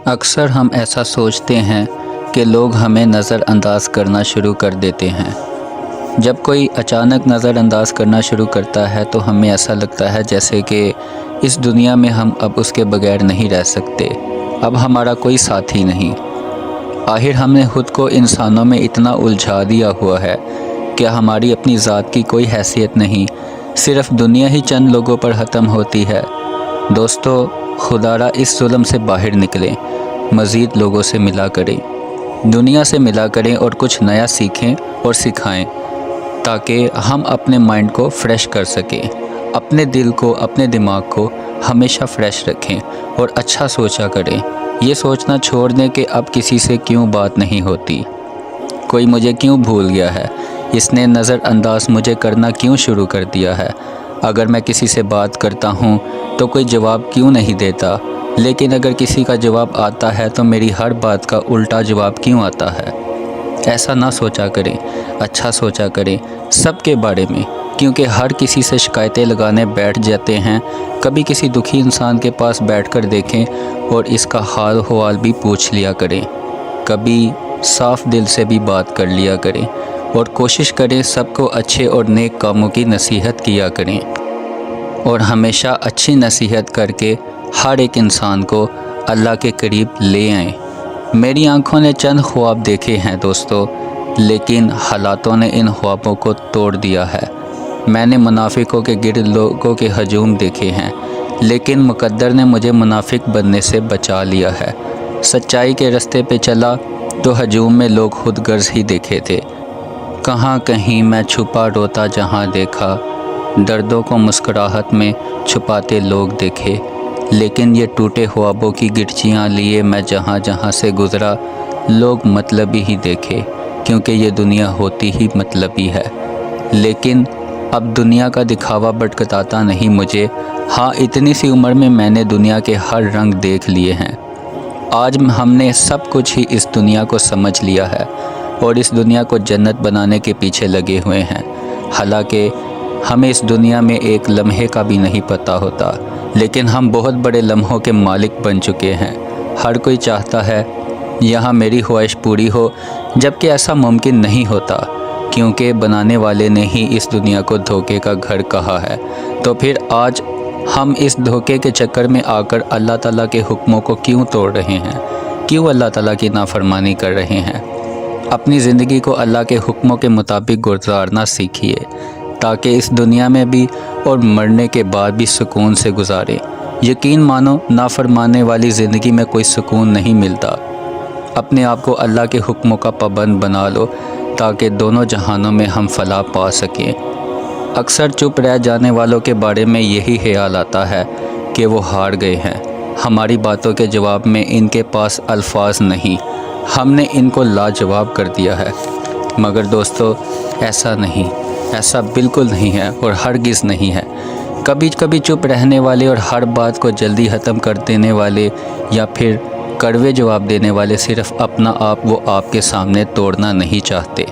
اکثر ہم ایسا سوچتے ہیں کہ لوگ ہمیں نظر انداز کرنا شروع کر دیتے ہیں۔ جب کوئی اچانک نظر انداز کرنا شروع کرتا ہے تو ہمیں ایسا لگتا ہے جیسے کہ اس دنیا میں ہم اب اس کے بغیر نہیں رہ سکتے، اب ہمارا کوئی ساتھی نہیں۔ آخر ہم نے خود کو انسانوں میں اتنا الجھا دیا ہوا ہے کہ ہماری اپنی ذات کی کوئی حیثیت نہیں، صرف دنیا ہی چند لوگوں پر ختم ہوتی ہے۔ دوستو، خدا را اس ظلم سے باہر نکلیں، مزید لوگوں سے ملا کریں، دنیا سے ملا کریں اور کچھ نیا سیکھیں اور سکھائیں تاکہ ہم اپنے مائنڈ کو فریش کر سکیں، اپنے دل کو، اپنے دماغ کو ہمیشہ فریش رکھیں اور اچھا سوچا کریں۔ یہ سوچنا چھوڑ دیں کہ اب کسی سے کیوں بات نہیں ہوتی، کوئی مجھے کیوں بھول گیا ہے، اس نے نظر انداز مجھے کرنا کیوں شروع کر دیا ہے، اگر میں کسی سے بات کرتا ہوں تو کوئی جواب کیوں نہیں دیتا، لیکن اگر کسی کا جواب آتا ہے تو میری ہر بات کا الٹا جواب کیوں آتا ہے۔ ایسا نہ سوچا کریں، اچھا سوچا کریں سب کے بارے میں، کیونکہ ہر کسی سے شکایتیں لگانے بیٹھ جاتے ہیں۔ کبھی کسی دکھی انسان کے پاس بیٹھ کر دیکھیں اور اس کا حال حوال بھی پوچھ لیا کریں، کبھی صاف دل سے بھی بات کر لیا کریں اور کوشش کریں سب کو اچھے اور نیک کاموں کی نصیحت کیا کریں، اور ہمیشہ اچھی نصیحت کر کے ہر ایک انسان کو اللہ کے قریب لے آئیں۔ میری آنکھوں نے چند خواب دیکھے ہیں دوستو، لیکن حالاتوں نے ان خوابوں کو توڑ دیا ہے۔ میں نے منافقوں کے گرد لوگوں کے ہجوم دیکھے ہیں، لیکن مقدر نے مجھے منافق بننے سے بچا لیا ہے۔ سچائی کے راستے پہ چلا تو ہجوم میں لوگ خود غرض ہی دیکھے تھے۔ کہاں کہیں میں چھپا روتا جہاں دیکھا، دردوں کو مسکراہٹ میں چھپاتے لوگ دیکھے، لیکن یہ ٹوٹے خوابوں کی گٹھیاں لیے میں جہاں جہاں سے گزرا، لوگ مطلبی ہی دیکھے، کیونکہ یہ دنیا ہوتی ہی مطلبی ہے۔ لیکن اب دنیا کا دکھاوا بھٹکاتا نہیں مجھے، ہاں اتنی سی عمر میں میں نے دنیا کے ہر رنگ دیکھ لیے ہیں۔ آج ہم نے سب کچھ ہی اس دنیا کو سمجھ لیا ہے اور اس دنیا کو جنت بنانے کے پیچھے لگے ہوئے ہیں، حالانکہ ہمیں اس دنیا میں ایک لمحے کا بھی نہیں پتہ ہوتا، لیکن ہم بہت بڑے لمحوں کے مالک بن چکے ہیں۔ ہر کوئی چاہتا ہے یہاں میری خواہش پوری ہو، جبکہ ایسا ممکن نہیں ہوتا، کیونکہ بنانے والے نے ہی اس دنیا کو دھوکے کا گھر کہا ہے۔ تو پھر آج ہم اس دھوکے کے چکر میں آ کر اللہ تعالیٰ کے حکموں کو کیوں توڑ رہے ہیں، کیوں اللہ تعالیٰ کی نافرمانی کر رہے ہیں؟ اپنی زندگی کو اللہ کے حکموں کے مطابق گزارنا سیکھیے، تاکہ اس دنیا میں بھی اور مرنے کے بعد بھی سکون سے گزاریں۔ یقین مانو، نافرمانے والی زندگی میں کوئی سکون نہیں ملتا۔ اپنے آپ کو اللہ کے حکموں کا پابند بنا لو تاکہ دونوں جہانوں میں ہم فلاح پا سکیں۔ اکثر چپ رہ جانے والوں کے بارے میں یہی خیال آتا ہے کہ وہ ہار گئے ہیں، ہماری باتوں کے جواب میں ان کے پاس الفاظ نہیں، ہم نے ان کو لاجواب کر دیا ہے۔ مگر دوستو، ایسا نہیں، ایسا بالکل نہیں ہے اور ہرگز نہیں ہے۔ کبھی کبھی چپ رہنے والے اور ہر بات کو جلدی ختم کر دینے والے یا پھر کڑوے جواب دینے والے صرف اپنا آپ وہ آپ کے سامنے توڑنا نہیں چاہتے۔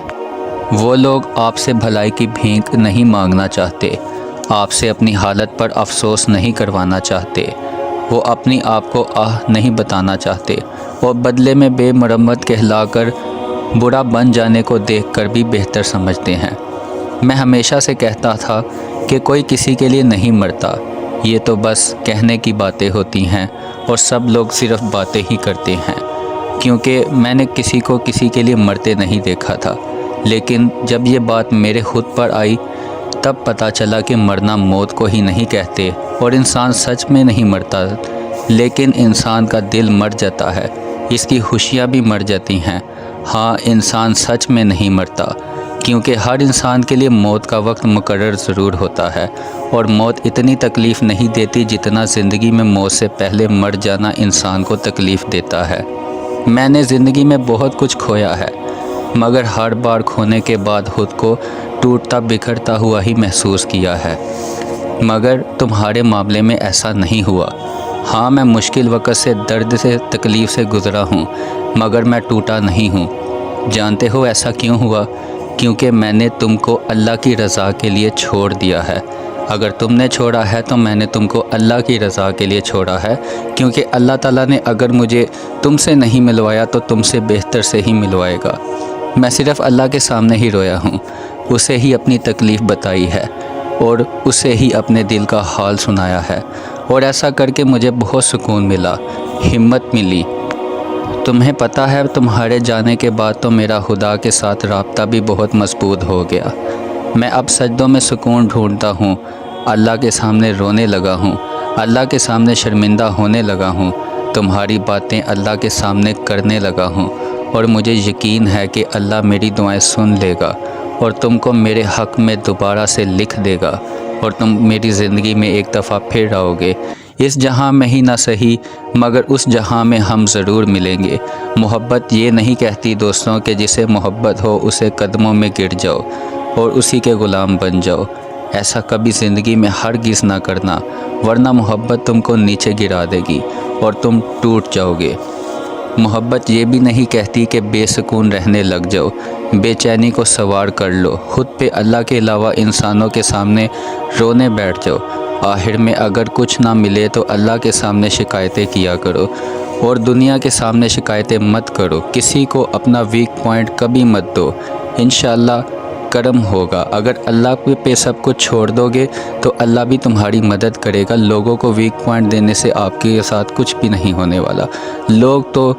وہ لوگ آپ سے بھلائی کی بھیک نہیں مانگنا چاہتے، آپ سے اپنی حالت پر افسوس نہیں کروانا چاہتے، وہ اپنی آپ کو نہیں بتانا چاہتے، اور بدلے میں بے مرمت کہلا کر برا بن جانے کو دیکھ کر بھی بہتر سمجھتے ہیں۔ میں ہمیشہ سے کہتا تھا کہ کوئی کسی کے لیے نہیں مرتا، یہ تو بس کہنے کی باتیں ہوتی ہیں اور سب لوگ صرف باتیں ہی کرتے ہیں، کیونکہ میں نے کسی کو کسی کے لیے مرتے نہیں دیکھا تھا۔ لیکن جب یہ بات میرے خود پر آئی تب پتہ چلا کہ مرنا موت کو ہی نہیں کہتے، اور انسان سچ میں نہیں مرتا، لیکن انسان کا دل مر جاتا ہے، اس کی خوشیاں بھی مر جاتی ہیں۔ ہاں، انسان سچ میں نہیں مرتا، کیونکہ ہر انسان کے لیے موت کا وقت مقرر ضرور ہوتا ہے، اور موت اتنی تکلیف نہیں دیتی جتنا زندگی میں موت سے پہلے مر جانا انسان کو تکلیف دیتا ہے۔ میں نے زندگی میں بہت کچھ کھویا ہے، مگر ہر بار کھونے کے بعد خود کو ٹوٹتا بکھرتا ہوا ہی محسوس کیا ہے، مگر تمہارے معاملے میں ایسا نہیں ہوا۔ ہاں، میں مشکل وقت سے، درد سے، تکلیف سے گزرا ہوں، مگر میں ٹوٹا نہیں ہوں۔ جانتے ہو ایسا کیوں ہوا؟ کیونکہ میں نے تم کو اللہ کی رضا کے لیے چھوڑ دیا ہے۔ اگر تم نے چھوڑا ہے تو میں نے تم کو اللہ کی رضا کے لیے چھوڑا ہے، کیونکہ اللہ تعالیٰ نے اگر مجھے تم سے نہیں ملوایا تو تم سے بہتر سے ہی ملوائے گا۔ میں صرف اللہ کے سامنے ہی رویا ہوں، اسے ہی اپنی تکلیف بتائی ہے اور اسے ہی اپنے دل کا حال سنایا ہے، اور ایسا کر کے مجھے بہت سکون ملا، ہمت ملی۔ تمہیں پتہ ہے تمہارے جانے کے بعد تو میرا خدا کے ساتھ رابطہ بھی بہت مضبوط ہو گیا۔ میں اب سجدوں میں سکون ڈھونڈتا ہوں، اللہ کے سامنے رونے لگا ہوں، اللہ کے سامنے شرمندہ ہونے لگا ہوں، تمہاری باتیں اللہ کے سامنے کرنے لگا ہوں، اور مجھے یقین ہے کہ اللہ میری دعائیں سن لے گا اور تم کو میرے حق میں دوبارہ سے لکھ دے گا، اور تم میری زندگی میں ایک دفعہ پھر آؤ گے، اس جہاں میں ہی نہ صحیح مگر اس جہاں میں ہم ضرور ملیں گے۔ محبت یہ نہیں کہتی دوستوں کہ جسے محبت ہو اسے قدموں میں گر جاؤ اور اسی کے غلام بن جاؤ، ایسا کبھی زندگی میں ہرگز نہ کرنا، ورنہ محبت تم کو نیچے گرا دے گی اور تم ٹوٹ جاؤ گے۔ محبت یہ بھی نہیں کہتی کہ بے سکون رہنے لگ جاؤ، بے چینی کو سوار کر لو، خود پہ اللہ کے علاوہ انسانوں کے سامنے رونے بیٹھ جاؤ۔ آخر میں اگر کچھ نہ ملے تو اللہ کے سامنے شکایتیں کیا کرو، اور دنیا کے سامنے شکایتیں مت کرو، کسی کو اپنا ویک پوائنٹ کبھی مت دو، انشاءاللہ کرم ہوگا۔ اگر اللہ پہ سب کچھ چھوڑ دو گے تو اللہ بھی تمہاری مدد کرے گا۔ لوگوں کو ویک پوائنٹ دینے سے آپ کے ساتھ کچھ بھی نہیں ہونے والا، لوگ تو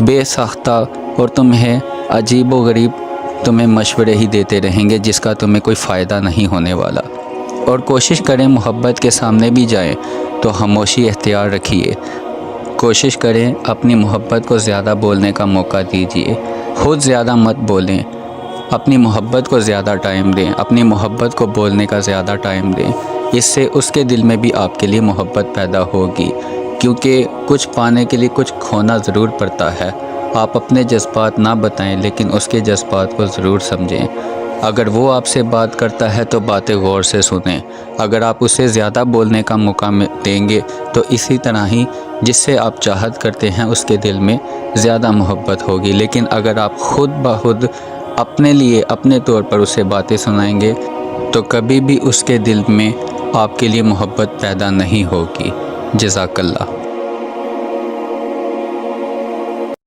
بے ساختہ اور تمہیں عجیب و غریب تمہیں مشورے ہی دیتے رہیں گے جس کا تمہیں کوئی فائدہ نہیں ہونے والا۔ اور کوشش کریں محبت کے سامنے بھی جائیں تو خاموشی اختیار رکھیے، کوشش کریں اپنی محبت کو زیادہ بولنے کا موقع دیجیے، خود زیادہ مت بولیں، اپنی محبت کو زیادہ ٹائم دیں، اپنی محبت کو بولنے کا زیادہ ٹائم دیں، اس سے اس کے دل میں بھی آپ کے لیے محبت پیدا ہوگی، کیونکہ کچھ پانے کے لیے کچھ کھونا ضرور پڑتا ہے۔ آپ اپنے جذبات نہ بتائیں لیکن اس کے جذبات کو ضرور سمجھیں۔ اگر وہ آپ سے بات کرتا ہے تو باتیں غور سے سنیں، اگر آپ اسے زیادہ بولنے کا موقع دیں گے تو اسی طرح ہی جس سے آپ چاہت کرتے ہیں اس کے دل میں زیادہ محبت ہوگی۔ لیکن اگر آپ خود بخود اپنے لیے اپنے طور پر اسے باتیں سنائیں گے تو کبھی بھی اس کے دل میں آپ کے لیے محبت پیدا نہیں ہوگی۔ جزاک اللہ۔